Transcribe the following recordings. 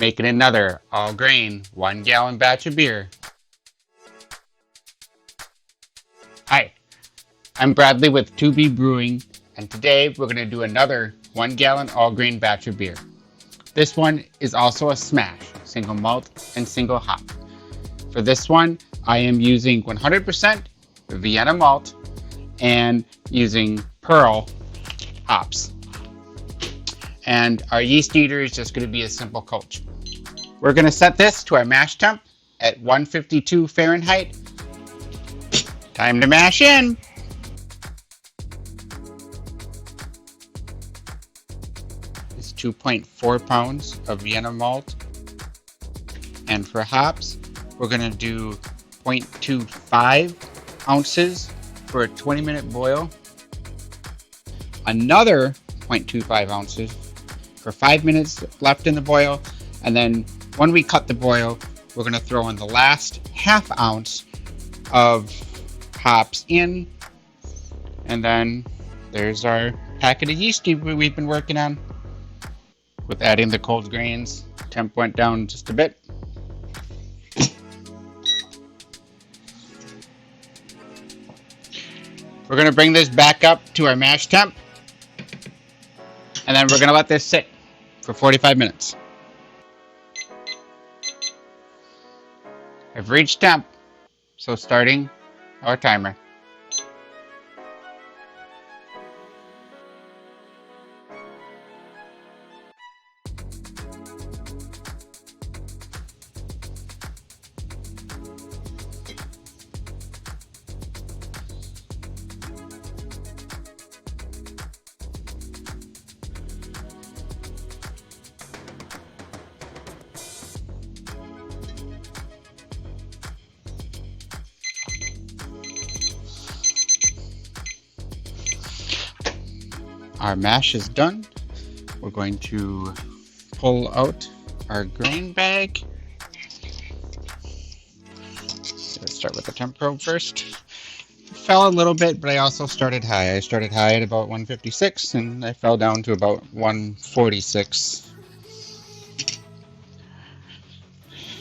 making another all-grain 1-gallon batch of beer. Hi, I'm Bradley with 2B Brewing, and today we're going to do another 1-gallon all-grain batch of beer. This one is also a SMaSH, single malt and single hop. For this one, I am using 100% Vienna Malt and using Perle hops. And our yeast kneader is just going to be a simple coach. We're going to set this to our mash temp at 152 Fahrenheit. Time to mash in. It's 2.4 pounds of Vienna Malt. And for hops, we're going to do 0.25 ounces for a 20-minute boil. Another 0.25 ounces for 5 minutes left in the boil. And then when we cut the boil, we're going to throw in the last ½ ounce of hops in. And then there's our packet of yeast we've been working on. With adding the cold grains, temp went down just a bit. We're going to bring this back up to our mash temp. And then we're going to let this sit for 45 minutes. I've reached temp, so starting our timer. Our mash is done. We're going to pull out our grain bag. Let's start with the temp probe first. It fell a little bit, but I also started high. I started high at about 156 and I fell down to about 146.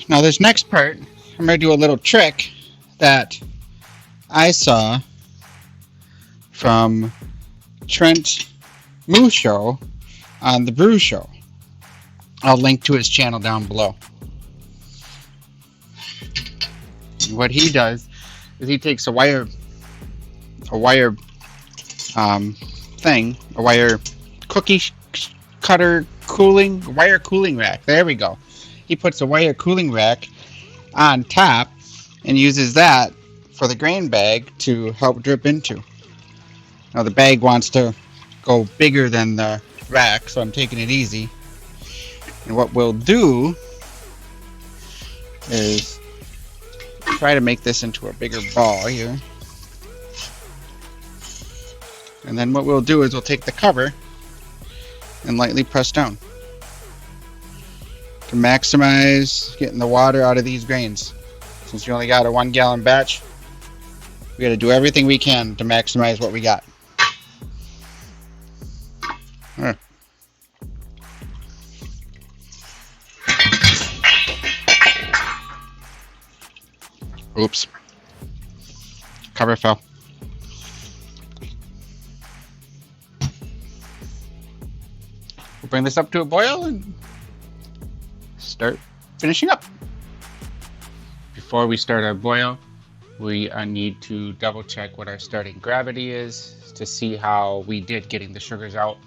Now this next part, I'm going to do a little trick that I from BruSho on the BruSho. I'll link to his channel down below. And what he does is he takes a wire cookie cutter wire cooling rack. There we go. He puts a wire cooling rack on top and uses that for the grain bag to help drip into. Now the bag wants to go bigger than the rack, so I'm taking it easy. And what we'll do is try to make this into a bigger ball here. And then what we'll do is we'll take the cover and lightly press down to maximize getting the water out of these grains. Since you only got a 1-gallon batch, we got to do everything we can to maximize what we got. Oops. Cover fell. We'll bring this up to a boil and start finishing up. Before we start our boil, we need to double check what our starting gravity is to see how we did getting the sugars out,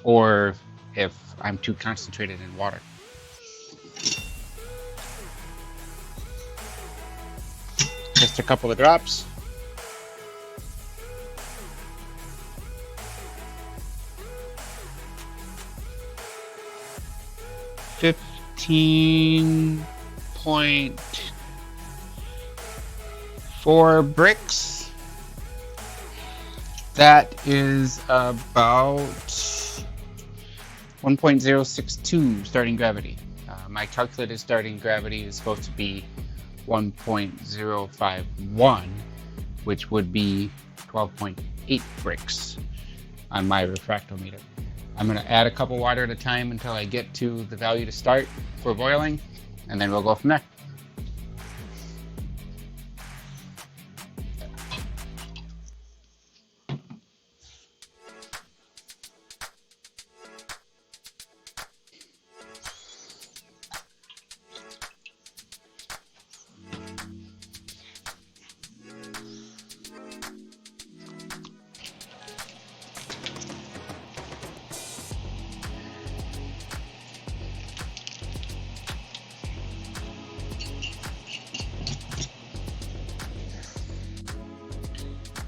or if I'm too concentrated in water. Just a couple of drops. .4 bricks. That is about 1.062 starting gravity. My calculated starting gravity is supposed to be 1.051, which would be 12.8 bricks on my refractometer. I'm going to add a cup of water at a time until I get to the value to start for boiling, and then we'll go from there.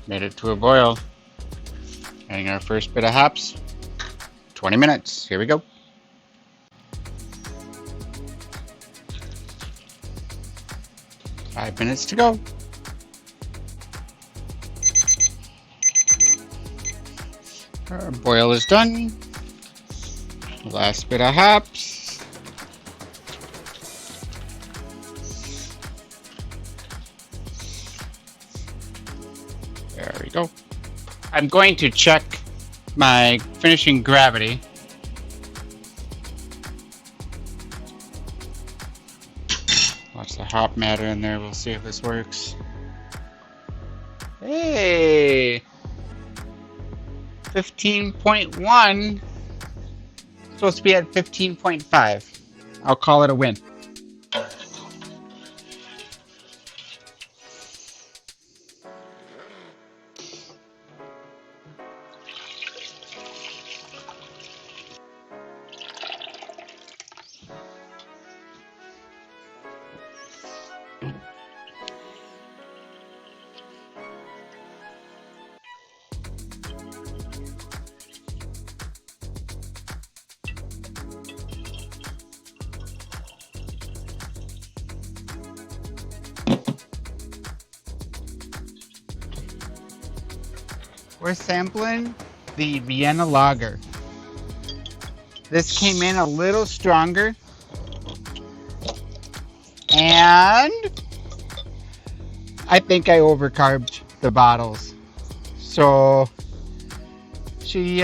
Made it to a boil. Adding our first bit of hops. 20 minutes. Here we go. Five minutes to go. Our boil is done. Last bit of hops. There we go. I'm going to check my finishing gravity. Lots of hop matter in there. We'll see if this works. Hey! 15.1. Supposed to be at 15.5. I'll call it a win. We're sampling the Vienna Lager. This came in a little stronger, and I think I overcarbed the bottles. So she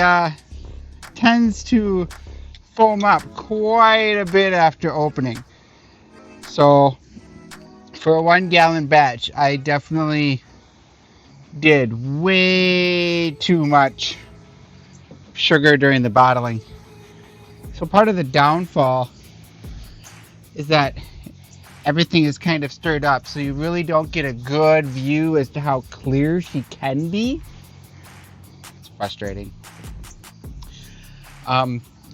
tends to foam up quite a bit after opening. So for a 1 gallon batch, I definitely did way too much sugar during the bottling. So part of the downfall is that everything is kind of stirred up, so you really don't get a good view as to how clear she can be. It's frustrating.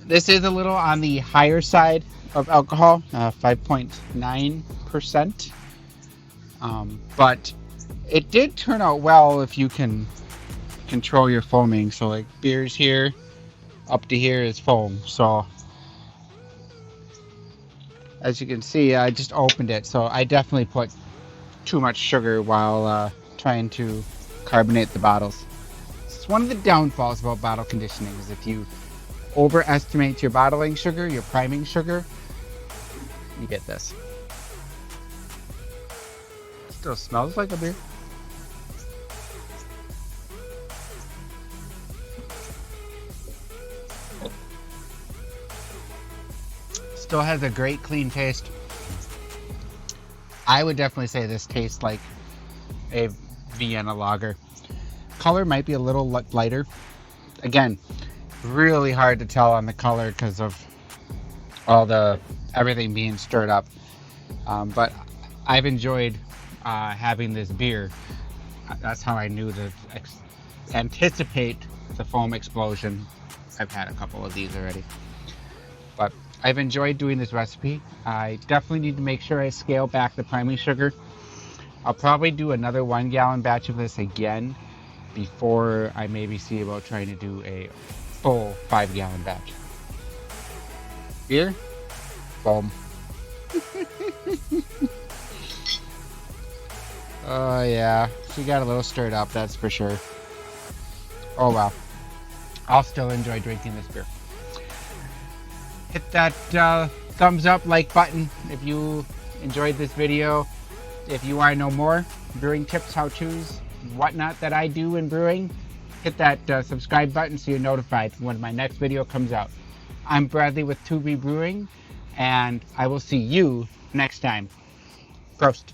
This is a little on the higher side of alcohol, 5.9%. But it did turn out well if you can control your foaming. So like beers here, up to here is foam. So as you can see, I just opened it. So I definitely put too much sugar while trying to carbonate the bottles. It's one of the downfalls about bottle conditioning is if you overestimate your bottling sugar, your priming sugar, you get this. Still smells like a beer. Still has a great clean taste. I would definitely say this tastes like a Vienna lager. Color might be a little lighter. Again, really hard to tell on the color because of all the everything being stirred up. But I've enjoyed having this beer. That's how I knew to anticipate the foam explosion. I've had a couple of these already. But I've enjoyed doing this recipe. I definitely need to make sure I scale back the priming sugar. I'll probably do another 1 gallon batch of this again before I maybe see about trying to do a full 5 gallon batch. Beer? Boom. Oh yeah, she got a little stirred up, that's for sure. Oh well. I'll still enjoy drinking this beer. Hit that thumbs up, like button if you enjoyed this video. If you want to know more brewing tips, how-tos, whatnot that I do in brewing, hit that subscribe button so you're notified when my next video comes out. I'm Bradley with 2B Brewing, and I will see you next time. Prost.